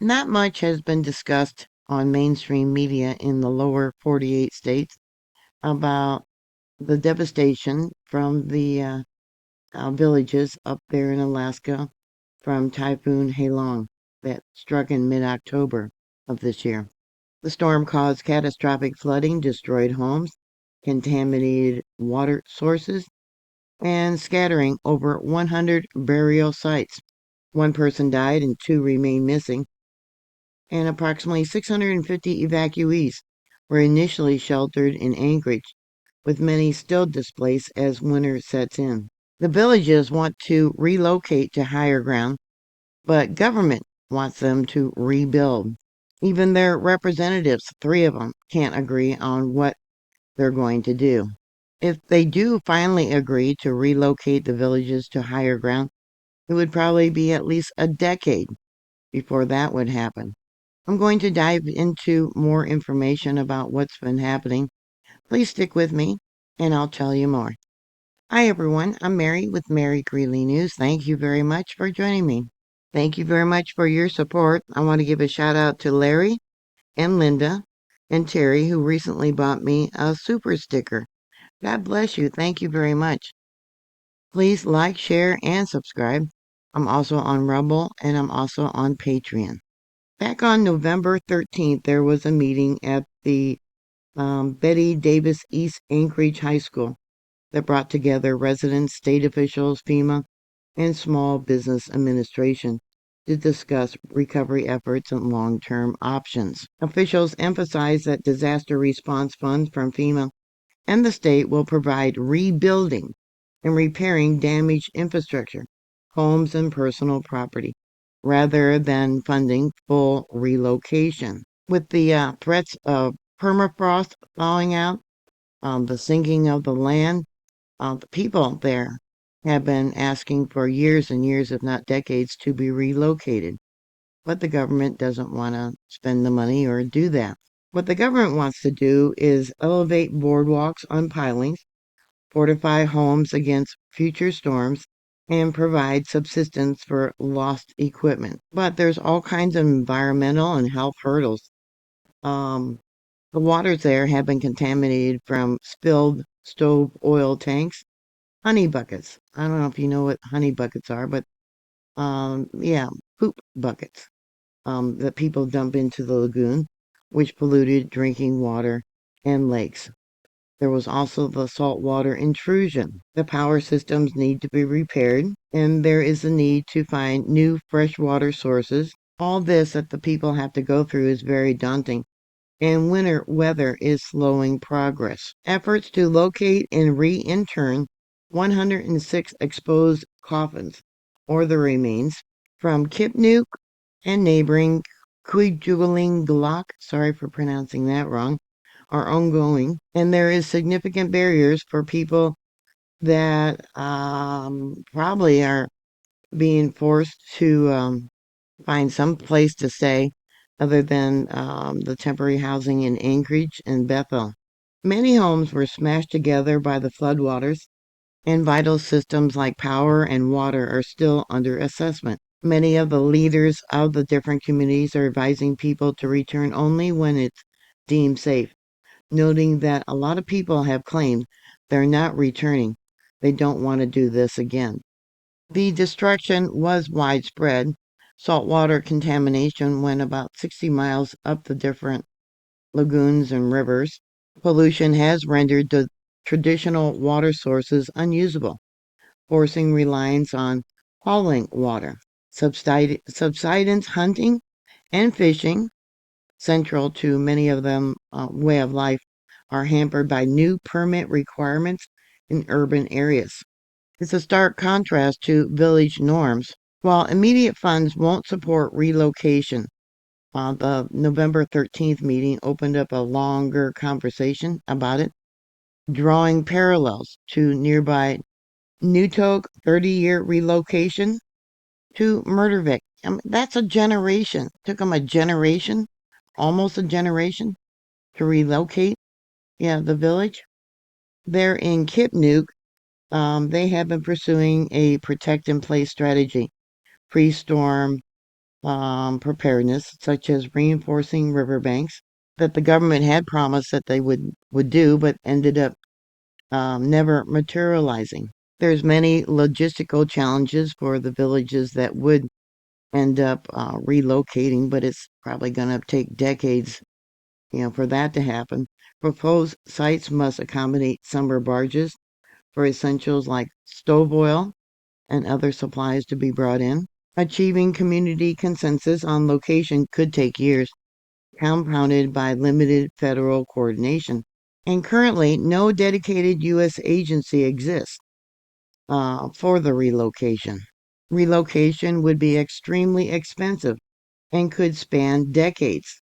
Not much has been discussed on mainstream media in the lower 48 states about the devastation from the villages up there in Alaska from Typhoon Halong that struck in mid-October of this year. The storm caused catastrophic flooding, destroyed homes, contaminated water sources, and scattering over 100 burial sites. One person died and two remain missing, and approximately 650 evacuees were initially sheltered in Anchorage, with many still displaced as winter sets in. The villages want to relocate to higher ground, but government wants them to rebuild. Even their representatives, three of them, can't agree on what they're going to do. If they do finally agree to relocate the villages to higher ground, it would probably be at least a decade before that would happen. I'm going to dive into more information about what's been happening. Please stick with me, and I'll tell you more. Hi, everyone. I'm Mary with Mary Greeley News. Thank you very much for joining me. Thank you very much for your support. I want to give a shout out to Larry and Linda and Terry, who recently bought me a super sticker. God bless you. Thank you very much. Please like, share, and subscribe. I'm also on Rumble, and I'm also on Patreon. Back on November 13th, there was a meeting at the Betty Davis East Anchorage High School that brought together residents, state officials, FEMA, and small business administration to discuss recovery efforts and long-term options. Officials emphasized that disaster response funds from FEMA and the state will provide rebuilding and repairing damaged infrastructure, homes, and personal property, rather than funding full relocation. With the threats of permafrost thawing out, the sinking of the land, the people there have been asking for years and years, if not decades, to be relocated. But the government doesn't want to spend the money or do that. What the government wants to do is elevate boardwalks on pilings, fortify homes against future storms, and provide subsistence for lost equipment. But there's all kinds of environmental and health hurdles. The waters there have been contaminated from spilled stove oil tanks, honey buckets. I don't know if you know what honey buckets are, but yeah, poop buckets that people dump into the lagoon, which polluted drinking water and lakes. There was also the saltwater intrusion. The power systems need to be repaired, and there is a need to find new freshwater sources. All this that the people have to go through is very daunting, and winter weather is slowing progress. Efforts to locate and re-intern 106 exposed coffins, or the remains, from Kipnuk and neighboring Kwajalein, sorry for pronouncing that wrong, are ongoing, and there is significant barriers for people that probably are being forced to find some place to stay other than the temporary housing in Anchorage and Bethel. Many homes were smashed together by the floodwaters, and vital systems like power and water are still under assessment. Many of the leaders of the different communities are advising people to return only when it's deemed safe, noting that a lot of people have claimed they're not returning. They don't want to do this again. The destruction was widespread. Saltwater contamination went about 60 miles up the different lagoons and rivers. Pollution has rendered the traditional water sources unusable, forcing reliance on hauling water. Subsidence hunting and fishing, central to many of them way of life, are hampered by new permit requirements in urban areas. It's a stark contrast to village norms. While immediate funds won't support relocation, the November 13th meeting opened up a longer conversation about it, drawing parallels to nearby Newtok 30-year relocation to Murdervik. I mean, that's a generation. Took them a generation, almost a generation, to relocate. Yeah, the village. There in Kipnuk, they have been pursuing a protect in place strategy, pre-storm preparedness, such as reinforcing riverbanks, that the government had promised that they would do, but ended up never materializing. There's many logistical challenges for the villages that would end up relocating, but it's probably going to take decades, for that to happen. Proposed sites must accommodate summer barges for essentials like stove oil and other supplies to be brought in. Achieving community consensus on location could take years, compounded by limited federal coordination. And currently, no dedicated U.S. agency exists for the relocation. Relocation would be extremely expensive and could span decades,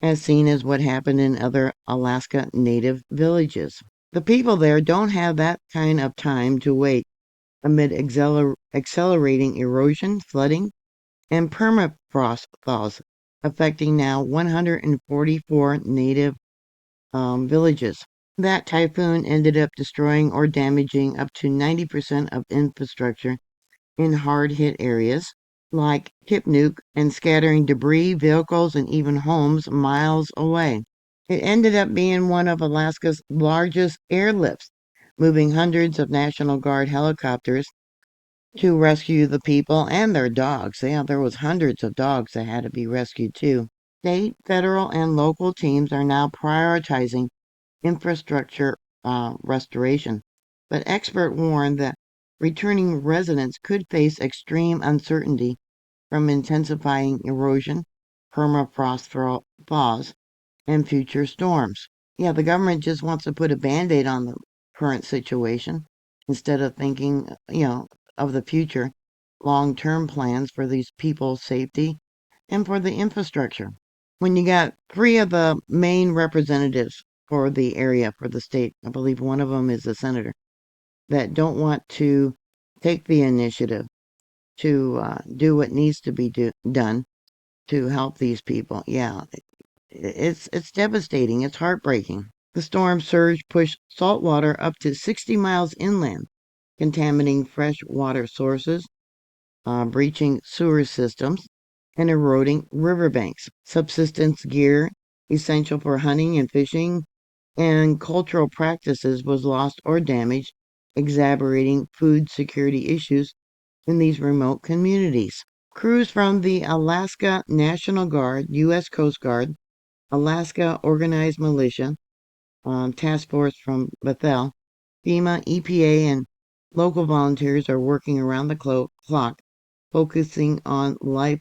as seen as what happened in other Alaska Native villages. The people there don't have that kind of time to wait amid accelerating erosion, flooding, and permafrost thaws, affecting now 144 native villages. That typhoon ended up destroying or damaging up to 90% of infrastructure in hard-hit areas like Kipnuk and scattering debris, vehicles, and even homes miles away. It ended up being one of Alaska's largest airlifts, moving hundreds of National Guard helicopters to rescue the people and their dogs. Yeah, there was hundreds of dogs that had to be rescued too. State, federal, and local teams are now prioritizing infrastructure restoration, but experts warn that returning residents could face extreme uncertainty from intensifying erosion, permafrost thaws, and future storms. Yeah, the government just wants to put a band-aid on the current situation instead of thinking, of the future, long-term plans for these people's safety and for the infrastructure. When you got three of the main representatives for the area, for the state, I believe one of them is a senator, that don't want to take the initiative to do what needs to be done to help these people. Yeah, it's devastating. It's heartbreaking. The storm surge pushed saltwater up to 60 miles inland, contaminating freshwater sources, breaching sewer systems, and eroding riverbanks. Subsistence gear, essential for hunting and fishing, and cultural practices was lost or damaged, exacerbating food security issues in these remote communities. Crews from the Alaska National Guard, U.S. Coast Guard, Alaska Organized Militia, Task Force from Bethel, FEMA, EPA, and local volunteers are working around the clock, focusing on life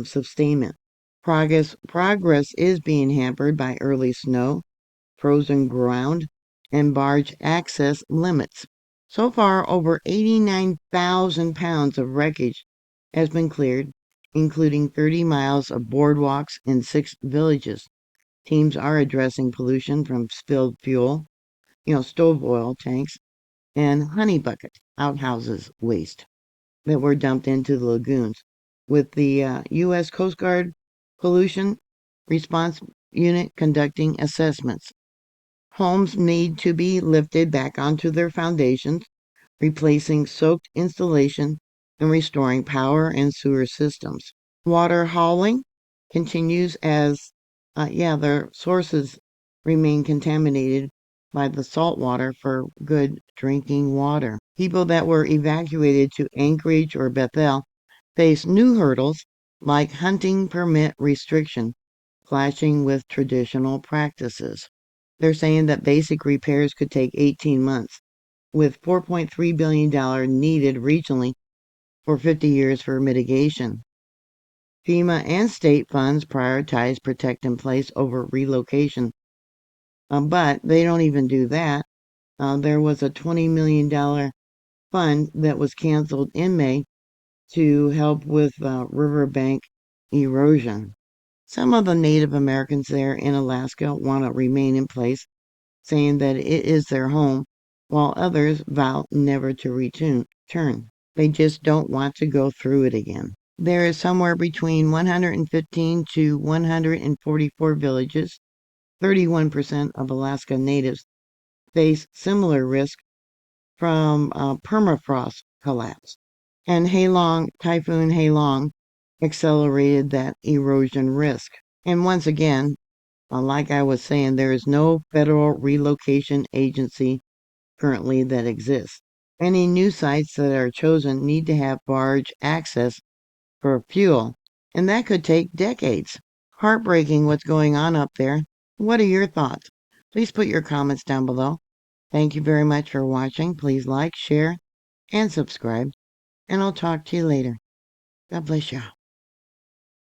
sustainment. Progress is being hampered by early snow, frozen ground, and barge access limits. So far, over 89,000 pounds of wreckage has been cleared, including 30 miles of boardwalks in 6 villages. Teams are addressing pollution from spilled fuel, stove oil tanks, and honey bucket outhouses waste that were dumped into the lagoons. With the U.S. Coast Guard Pollution Response Unit conducting assessments. Homes need to be lifted back onto their foundations, replacing soaked insulation and restoring power and sewer systems. Water hauling continues as, their sources remain contaminated by the salt water for good drinking water. People that were evacuated to Anchorage or Bethel face new hurdles like hunting permit restriction, clashing with traditional practices. They're saying that basic repairs could take 18 months, with $4.3 billion needed regionally for 50 years for mitigation. FEMA and state funds prioritize protect and place over relocation, but they don't even do that. There was a $20 million fund that was canceled in May to help with riverbank erosion. Some of the Native Americans there in Alaska want to remain in place, saying that it is their home, while others vow never to return. They just don't want to go through it again. There is somewhere between 115 to 144 villages. 31% of Alaska natives face similar risk from permafrost collapse. And Typhoon Halong accelerated that erosion risk. And once again, like I was saying, there is no federal relocation agency currently that exists. Any new sites that are chosen need to have barge access for fuel, and that could take decades. Heartbreaking what's going on up there. What are your thoughts? Please put your comments down below. Thank you very much for watching. Please like, share, and subscribe, and I'll talk to you later. God bless you.